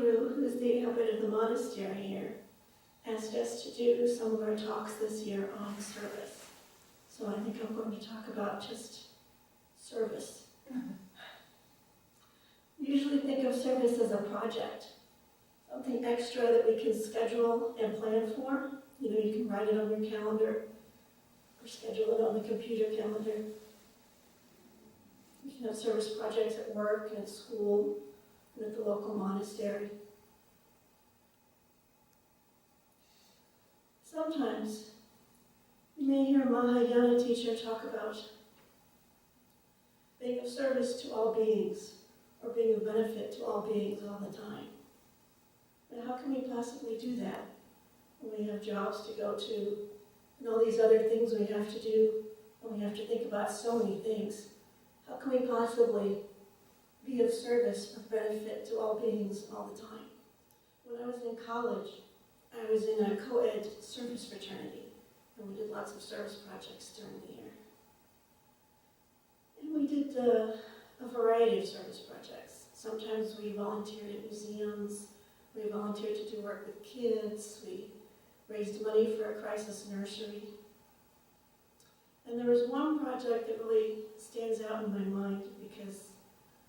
Hebrew, who's the abbot of the monastery here, asked us to do some of our talks this year on service. So I think I'm going to talk about just service. We usually think of service as a project, something extra that we can schedule and plan for. You know, you can write it on your calendar or schedule it on the computer calendar. You can have service projects at work and at school and at the local monastery. Sometimes you may hear a Mahayana teacher talk about being of service to all beings, or being of benefit to all beings all the time. But how can we possibly do that when we have jobs to go to, and all these other things we have to do, and we have to think about so many things? How can we possibly be of service, of benefit to all beings all the time? When I was in college, I was in a co-ed service fraternity, and we did lots of service projects during the year. And we did a variety of service projects. Sometimes we volunteered at museums, we volunteered to do work with kids, we raised money for a crisis nursery. And there was one project that really stands out in my mind because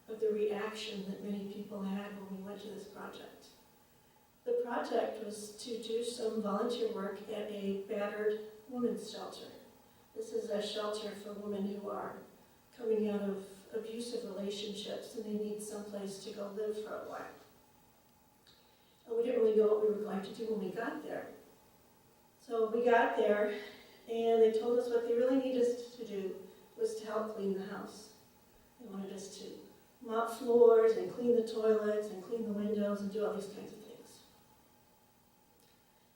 of the reaction that many people had when we went to this project. The project was to do some volunteer work at a battered women's shelter. This is a shelter for women who are coming out of abusive relationships and they need someplace to go live for a while. And we didn't really know what we were going to do when we got there. So we got there and they told us what they really needed us to do was to help clean the house. They wanted us to mop floors and clean the toilets and clean the windows and do all these kinds of things.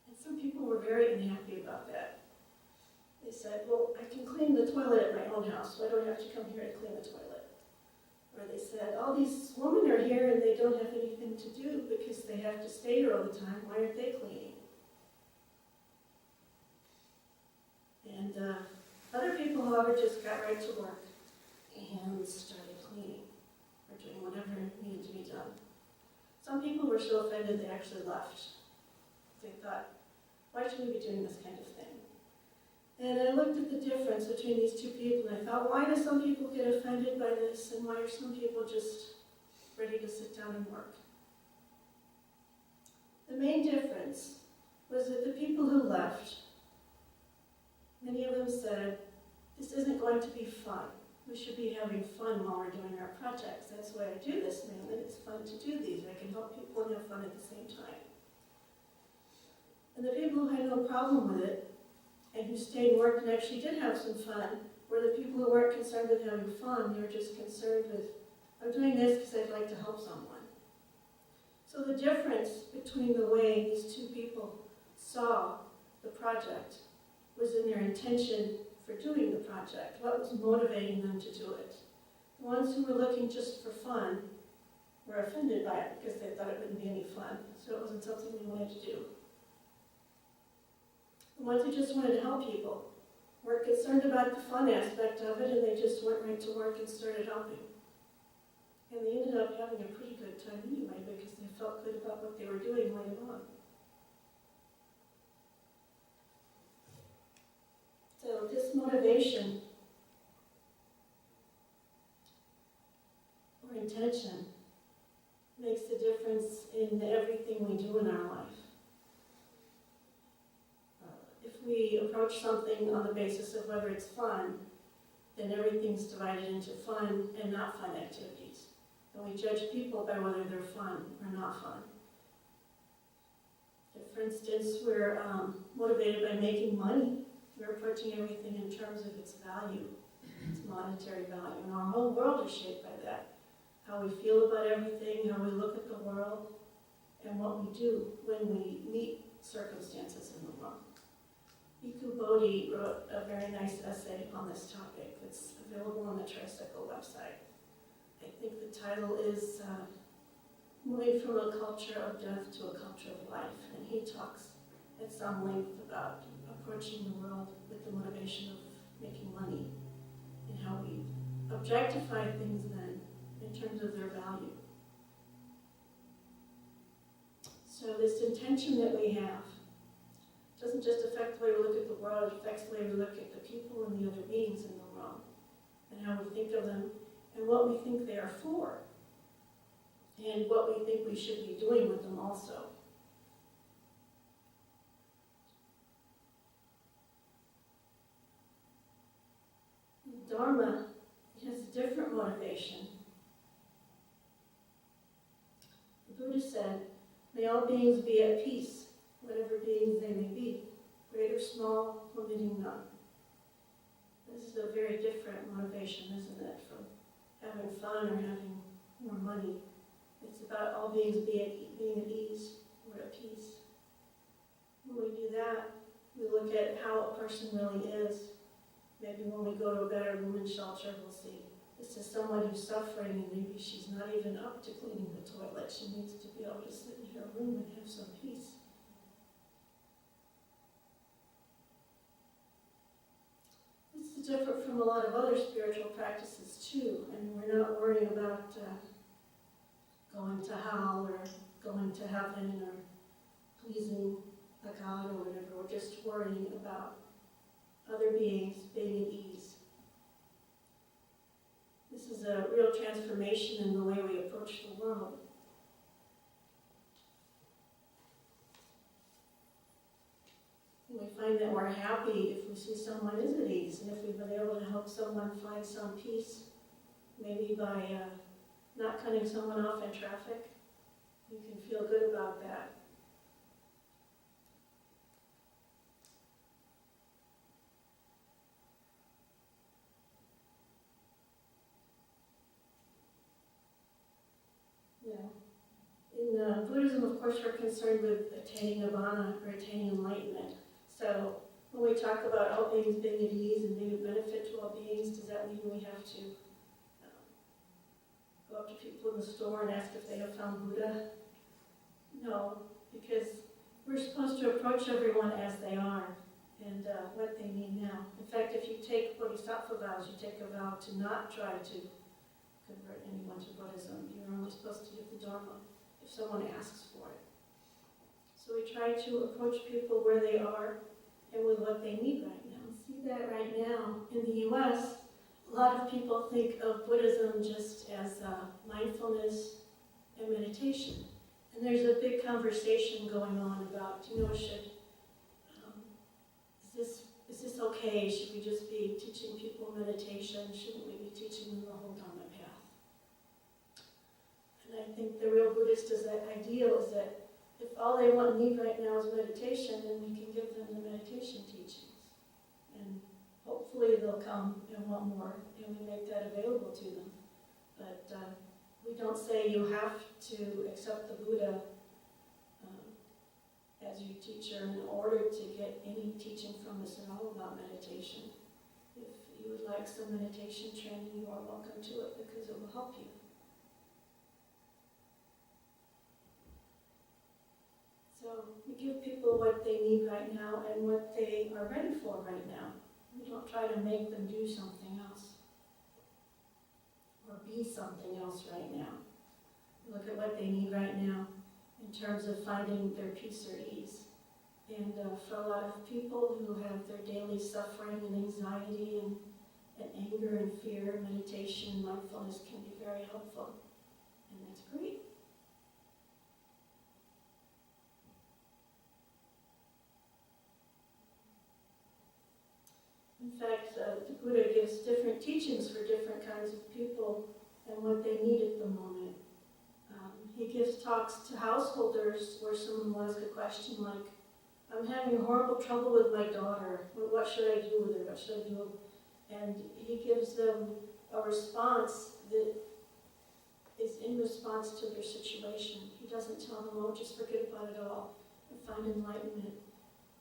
And some people were very unhappy about that. They said, well, I can clean the toilet at my own house, so I don't have to come here to clean the toilet. Or they said, all these women are here and they don't have anything to do because they have to stay here all the time. Why aren't they cleaning? And other people, however, just got right to work and started cleaning or doing whatever needed to be done. Some people were so offended they actually left. They thought, why should we be doing this kind of thing? And I looked at the difference between these two people and I thought, why do some people get offended by this and why are some people just ready to sit down and work? The main difference was that the people who left, many of them said, this isn't going to be fun. We should be having fun while we're doing our projects. That's why I do this now, and it's fun to do these. I can help people and have fun at the same time. And the people who had no problem with it, and who stayed and worked and actually did have some fun, were the people who weren't concerned with having fun. They were just concerned with, I'm doing this because I'd like to help someone. So the difference between the way these two people saw the project was in their intention for doing the project, what was motivating them to do it. The ones who were looking just for fun were offended by it because they thought it wouldn't be any fun, so it wasn't something we wanted to do. The ones who just wanted to help people weren't concerned about the fun aspect of it, and they just went right to work and started helping. And they ended up having a pretty good time anyway because they felt good about what they were doing later on. So this motivation or intention makes the difference in everything we do in our life. If we approach something on the basis of whether it's fun, then everything's divided into fun and not fun activities. And we judge people by whether they're fun or not fun. If, for instance, we're motivated by making money, we're approaching everything in terms of its value, its monetary value, and our whole world is shaped by that. How we feel about everything, how we look at the world, and what we do when we meet circumstances in the world. Bhikkhu Bodhi wrote a very nice essay on this topic. It's available on the Tricycle website. I think the title is Moving from a Culture of Death to a Culture of Life, and he talks at some length about approaching the world with the motivation of making money and how we objectify things then in terms of their value. attention that we have. It doesn't just affect the way we look at the world, it affects the way we look at the people and the other beings in the world, and how we think of them, and what we think they are for, and what we think we should be doing with them also. Dharma has a different motivation. The Buddha said, "May all beings be at peace, whatever beings they may be, great or small, limiting none." This is a very different motivation, isn't it, from having fun or having more money. It's about all beings being at ease or at peace. When we do that, we look at how a person really is. Maybe when we go to a battered women's shelter, we'll see this is someone who's suffering, and maybe she's not even up to cleaning the toilet. She needs to be able to sit in her room and have some peace. This is different from a lot of other spiritual practices too. I mean, we're not worrying about going to hell or going to heaven or pleasing a god or whatever. We're just worrying about other beings being at ease. This is a real transformation in the way we approach the world. And we find that we're happy if we see someone is at ease, and if we've been able to help someone find some peace, maybe by not cutting someone off in traffic. You can feel good about that. In Buddhism, of course, we're concerned with attaining nirvana or attaining enlightenment. So when we talk about all beings being at ease and being a benefit to all beings, does that mean we have to go up to people in the store and ask if they have found Buddha? No, because we're supposed to approach everyone as they are and what they need now. In fact, if you take bodhisattva vows, you take a vow to not try to convert anyone to Buddhism. You're only supposed to give the Dharma if someone asks for it. So we try to approach people where they are and with what they need right now. See that right now in the U.S., a lot of people think of Buddhism just as mindfulness and meditation. And there's a big conversation going on about, is this okay? Should we just be teaching people meditation? Shouldn't we be teaching them the whole Dharma path? And I think the real Buddhist ideal is that if all they want and need right now is meditation, then we can give them the meditation teachings. And hopefully they'll come and want more, and we make that available to them. But we don't say you have to accept the Buddha as your teacher in order to get any teaching from us at all about meditation. If you would like some meditation training, you are welcome to it because it will help you. So we give people what they need right now and what they are ready for right now. We don't try to make them do something else or be something else right now. We look at what they need right now in terms of finding their peace or ease. And for a lot of people who have their daily suffering and anxiety and anger and fear, meditation and mindfulness can be very helpful. And that's great. In fact, the Buddha gives different teachings for different kinds of people and what they need at the moment. He gives talks to householders where someone will ask a question like, I'm having horrible trouble with my daughter. What should I do with her? What should I do? And he gives them a response that is in response to their situation. He doesn't tell them, oh, just forget about it all and find enlightenment.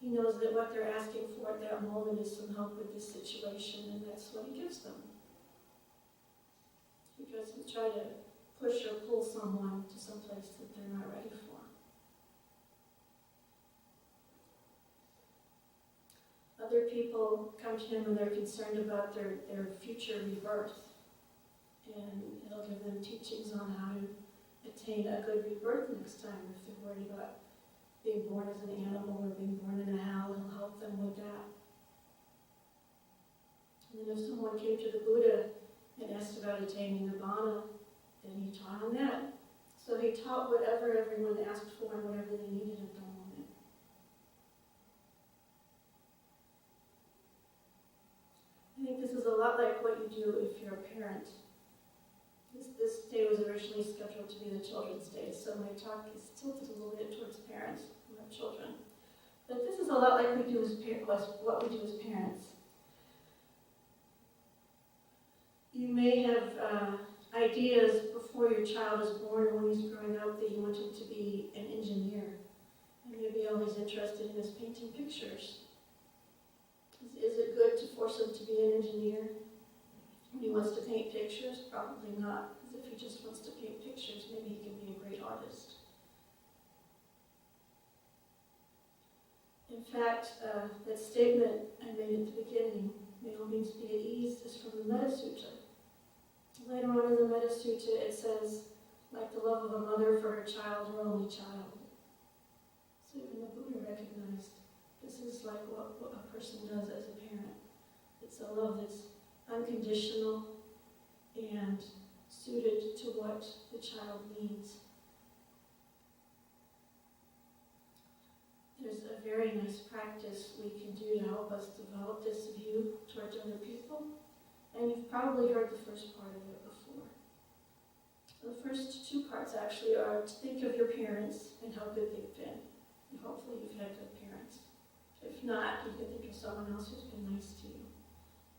He knows that what they're asking for at that moment is some help with this situation, and that's what he gives them. He doesn't try to push or pull someone to some place that they're not ready for. Other people come to him and they're concerned about their future rebirth. And he'll give them teachings on how to attain a good rebirth next time if they're worried about being born as an animal or being born in a house, he'll help them with that. And then if someone came to the Buddha and asked about attaining Nirvana, then he taught on that. So he taught whatever everyone asked for and whatever they needed at the moment. I think this is a lot like what you do if you're a parent. This day was originally scheduled to be the Children's Day, so my talk is tilted a little bit towards parents who have children. But this is a lot like what we do as parents. You may have ideas before your child is born or when he's growing up that you want him to be an engineer. And maybe all he's interested in is painting pictures. Is it good to force him to be an engineer when he wants to paint pictures? Probably not, because if he just wants to paint pictures, maybe he can be a great artist. In fact, that statement I made at the beginning, may all beings be at ease, is from the Metta Sutta. Later on in the Metta Sutta it says, like the love of a mother for her child, her only child. So even the Buddha recognized this is like what a person does as a parent. It's a love that's unconditional and suited to what the child needs. There's a very nice practice we can do to help us develop this view towards other people. And you've probably heard the first part of it before. The first two parts actually are to think of your parents and how good they've been. And hopefully you've had good parents. If not, you can think of someone else who's been nice to you.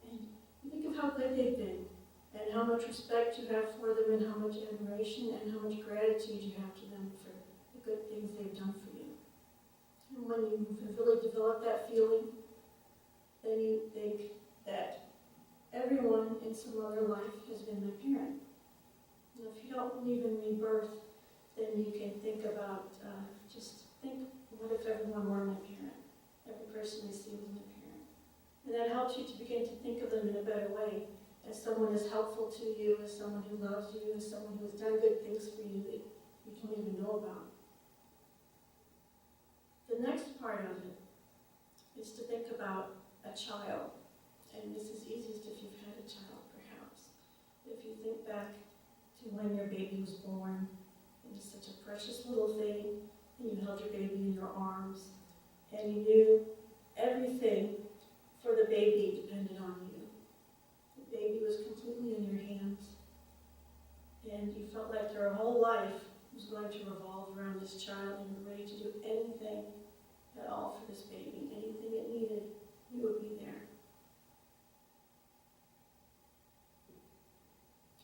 And you think of how good they've been, and how much respect you have for them, and how much admiration and how much gratitude you have to them for the good things they've done for you. And when you really develop that feeling, then you think that everyone in some other life has been my parent. And if you don't believe in rebirth, then you can think about, what if everyone were my parent? Every person I see was my parent. And that helps you to begin to think of them in a better way, as someone who's helpful to you, as someone who loves you, as someone who has done good things for you that you don't even know about. The next part of it is to think about a child. And this is easiest if you've had a child, perhaps. If you think back to when your baby was born, and it's such a precious little thing, and you held your baby in your arms, and you knew everything for the baby depended on you. The baby was completely in your hands, and you felt like your whole life was going to revolve around this child, and you were ready to do anything at all for this baby. Anything it needed, you would be there.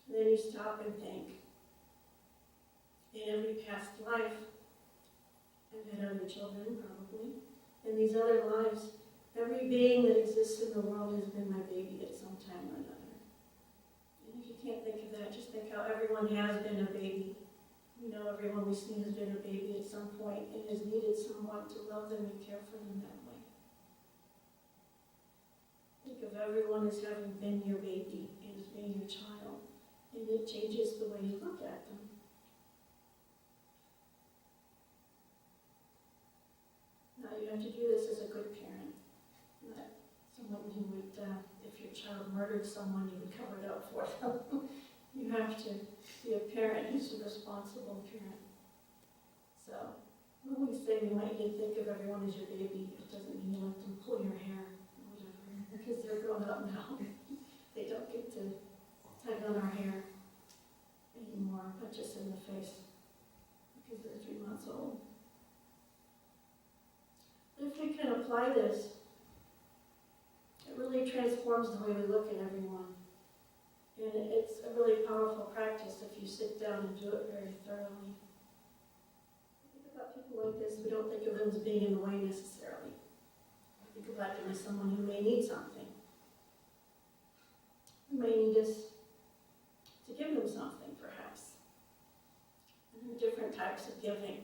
And then you stop and think, in every past life, I've had other children, probably. In these other lives, every being that exists in the world has been my baby at some time or another. And if you can't think of that, just think how everyone has been a baby. You know, everyone we see has been a baby at some point and has needed someone to love them and care for them that way. Think of everyone as having been your baby and as being your child. And it changes the way you look at them. Now you have to do this as a good parent. Not someone who would, if your child murdered someone, you would cover it up for them. You have to be a parent who's a responsible parent. So when we say we want you to think of everyone as your baby, it doesn't mean you let them pull your hair or whatever, because they're grown up now. They don't get to tug on our hair anymore, punch us in the face, because they're 3 months old. But if we can apply this, it really transforms the way we look at everyone. And it's a really powerful practice if you sit down and do it very thoroughly. Think about people like this, we don't think of them as being in the way necessarily. Think about them as someone who may need something. Who may need us to give them something, perhaps. And there are different types of giving.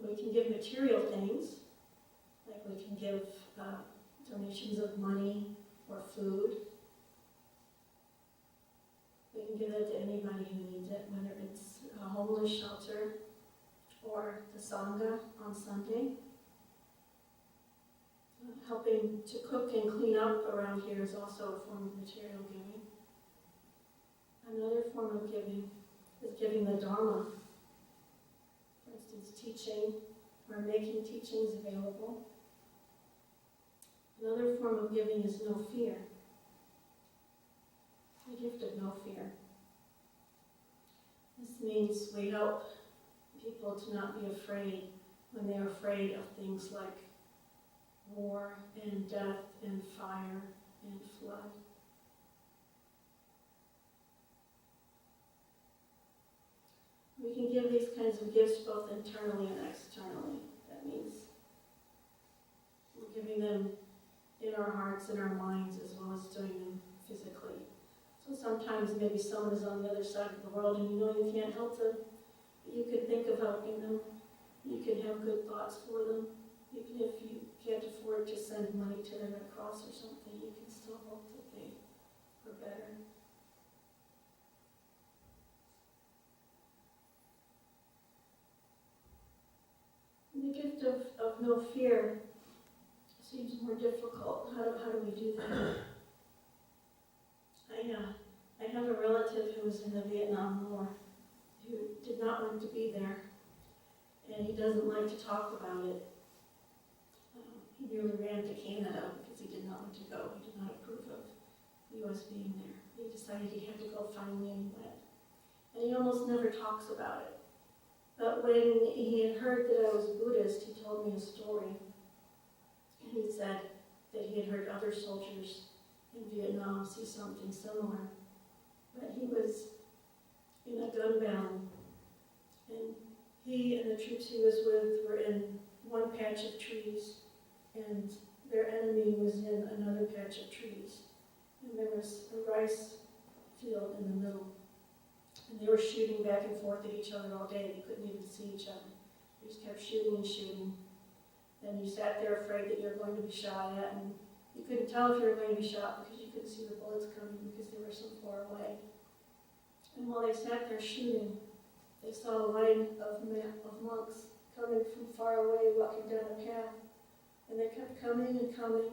We can give material things, like we can give donations of money or food. We can give it to anybody who needs it, whether it's a homeless shelter or the Sangha on Sunday. Helping to cook and clean up around here is also a form of material giving. Another form of giving is giving the Dharma. For instance, teaching or making teachings available. Another form of giving is no fear. The gift of no fear. This means we help people to not be afraid when they're afraid of things like war and death and fire and flood. We can give these kinds of gifts both internally and externally. That means we're giving them in our hearts and our minds as well as doing them physically. So sometimes maybe someone is on the other side of the world and you know you can't help them, but you can think of helping them. You can have good thoughts for them. Even if you can't afford to send money to the Red Cross or something, you can still hope that they are better. The gift of no fear seems more difficult. How do we do that? I have a relative who was in the Vietnam War who did not want to be there, and he doesn't like to talk about it. He nearly ran to Canada because he did not want to go. He did not approve of the U.S. being there. He decided he had to go finally, and he went. And he almost never talks about it. But when he had heard that I was Buddhist, he told me a story. And he said that he had heard other soldiers in Vietnam see something similar. But he was in a gun battle, and he and the troops he was with were in one patch of trees, and their enemy was in another patch of trees. And there was a rice field in the middle. And they were shooting back and forth at each other all day. They couldn't even see each other. They just kept shooting and shooting. And you sat there afraid that you were going to be shot at, and you couldn't tell if you were going to be shot because you couldn't see the bullets coming because they were so far away. And while they sat there shooting, they saw a line of monks coming from far away, walking down a path. And they kept coming and coming,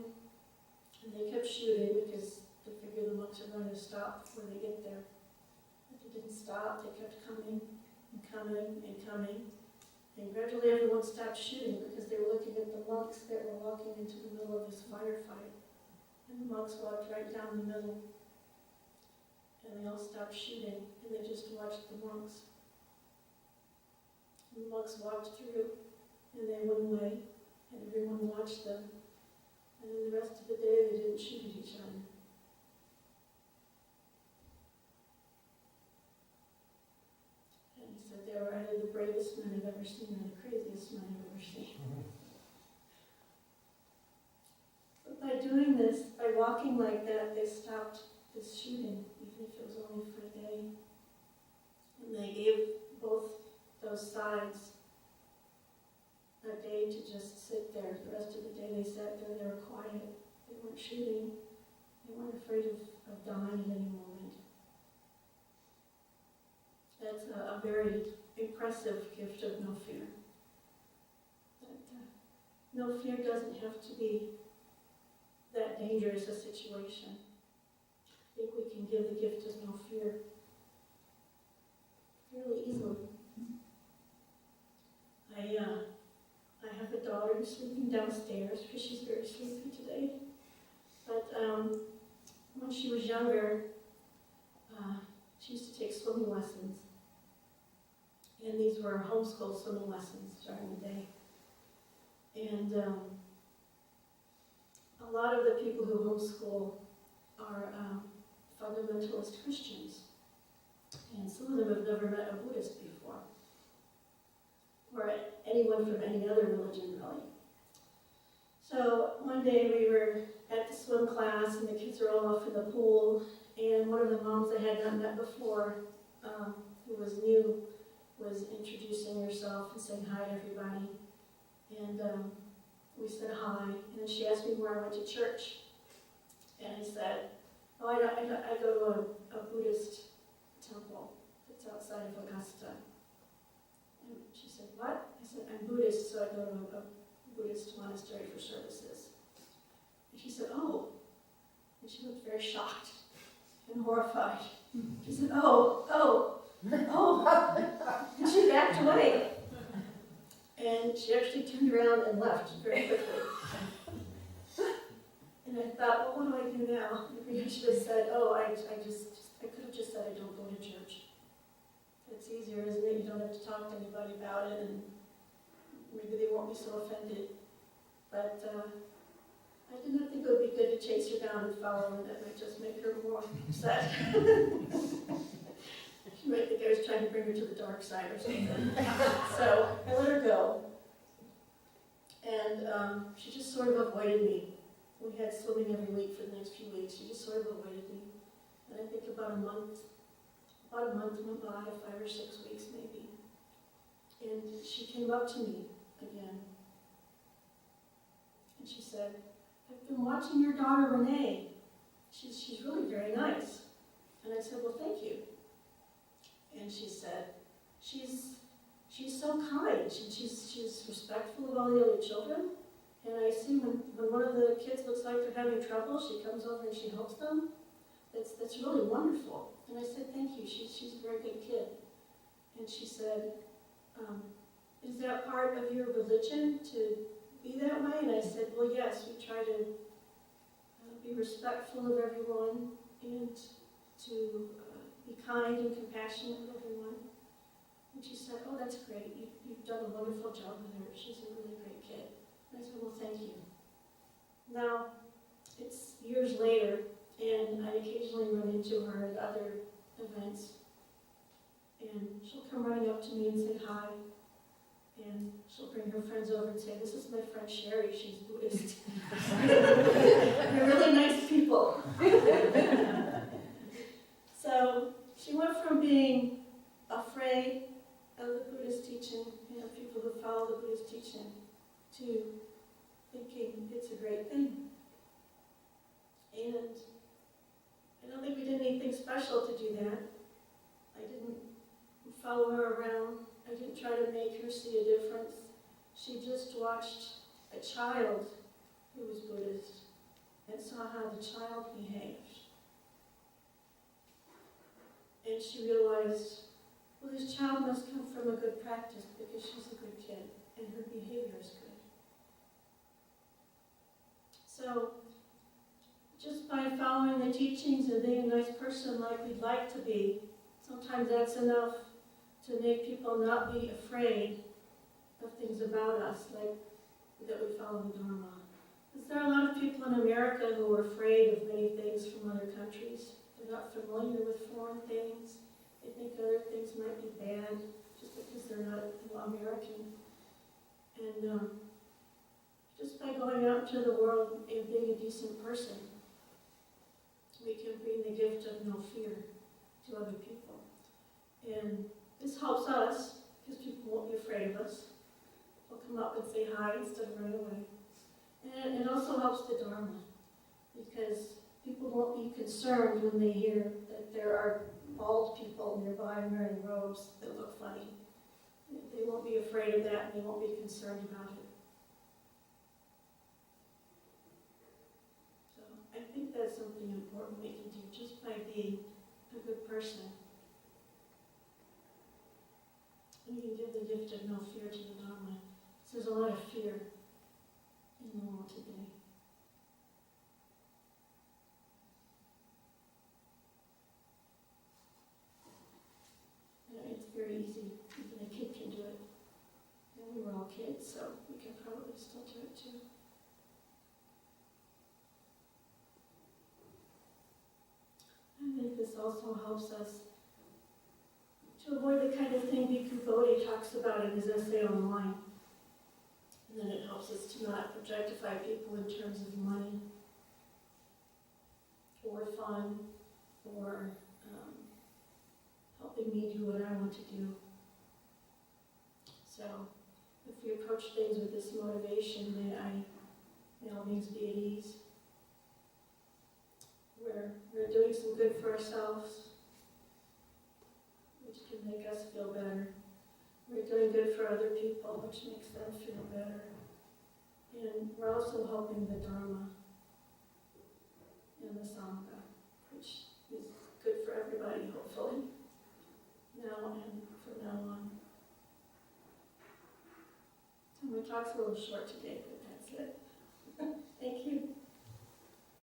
and they kept shooting because they figured the monks are going to stop before they get there. But they didn't stop. They kept coming and coming and coming. And gradually everyone stopped shooting because they were looking at the monks that were walking into the middle of this firefight. And the monks walked right down the middle. And they all stopped shooting, and they just watched the monks. And the monks walked through, and they went away, and everyone watched them. And then the rest of the day they didn't shoot at each other. And he said they were either the bravest men I've ever seen or the craziest men I've ever seen. But by doing this, by walking like that, they stopped this shooting, even if it was only for a day. And they gave both those sides a day to just sit there. The rest of the day they sat there, they were quiet. They weren't shooting. They weren't afraid of dying at any moment. That's a very impressive gift of no fear. But no fear doesn't have to be that dangerous a situation. I think we can give the gift of no fear fairly easily. I have a daughter who's sleeping downstairs because she's very sleepy today. But when she was younger, she used to take swimming lessons. And these were homeschool swimming lessons during the day. And a lot of the people who homeschool are fundamentalist Christians. And some of them have never met a Buddhist before, or anyone from any other religion, really. So one day we were at the swim class, and the kids were all off in the pool, and one of the moms I had not met before, who was new, was introducing herself and saying hi to everybody. And we said hi, and then she asked me where I went to church. And I said, oh, I go to a Buddhist temple that's outside of Augusta. And she said, what? Buddhist, so I go to a Buddhist monastery for services. And she said, oh. And she looked very shocked and horrified. She said, oh. And she backed away. And she actually turned around and left very quickly. And I thought, well, what do I do now? Maybe I should have said, I could have just said I don't go to church. It's easier, isn't it? You don't have to talk to anybody about it, and maybe they won't be so offended. But I did not think it would be good to chase her down and follow her. That might just make her more upset. She might think I was trying to bring her to the dark side or something. So I let her go. And she just sort of avoided me. We had swimming every week for the next few weeks. She just sort of avoided me. And I think about a month went by, 5 or 6 weeks maybe. And she came up to me again. And she said, I've been watching your daughter Renee. She's really very nice. And I said, well, thank you. And she said, she's so kind. She's respectful of all the other children. And I see when one of the kids looks like they're having trouble, she comes over and she helps them. That's really wonderful. And I said, thank you. She's a very good kid. And she said, is that part of your religion to be that way? And I said, well, yes, we try to be respectful of everyone and to be kind and compassionate with everyone. And she said, oh, that's great. You've done a wonderful job with her. She's a really great kid. And I said, well, thank you. Now, it's years later, and I occasionally run into her at other events. And she'll come running up to me and say hi. And she'll bring her friends over and say, this is my friend Sherrie, she's Buddhist. They're really nice people. So she went from being afraid of the Buddhist teaching, people who follow the Buddhist teaching, to thinking it's a great thing. And I don't think we did anything special to do that. I didn't follow her around. I didn't try to make her see a difference. She just watched a child who was Buddhist and saw how the child behaved. And she realized, well, this child must come from a good practice because she's a good kid and her behavior is good. So, just by following the teachings and being a nice person like we'd like to be, sometimes that's enough to make people not be afraid of things about us, like that we follow the Dharma. Because there are a lot of people in America who are afraid of many things from other countries. They're not familiar with foreign things. They think other things might be bad just because they're not American. And just by going out into the world and being a decent person, we can bring the gift of no fear to other people. And this helps us, because people won't be afraid of us. They'll come up and say hi instead of run away. And it also helps the Dharma, because people won't be concerned when they hear that there are bald people nearby wearing robes that look funny. They won't be afraid of that, and they won't be concerned about it. So I think that's something important we can do, just by being a good person. And you can give the gift of no fear to the Dharma. There's a lot of fear in the world today. It's very easy. Even a kid can do it. And we were all kids, so we can probably still do it too. I think this also helps us to avoid the kind of thing Bhikkhu Bodhi talks about in his essay online. And then it helps us to not objectify people in terms of money, or fun, or helping me do what I want to do. So, if we approach things with this motivation, may all means be at ease. We're doing some good for ourselves, which can make us feel better. We're doing good for other people, which makes them feel better. And we're also helping the Dharma and the Sangha, which is good for everybody, hopefully, now and from now on. So my talk's a little short today, but that's it. Thank you.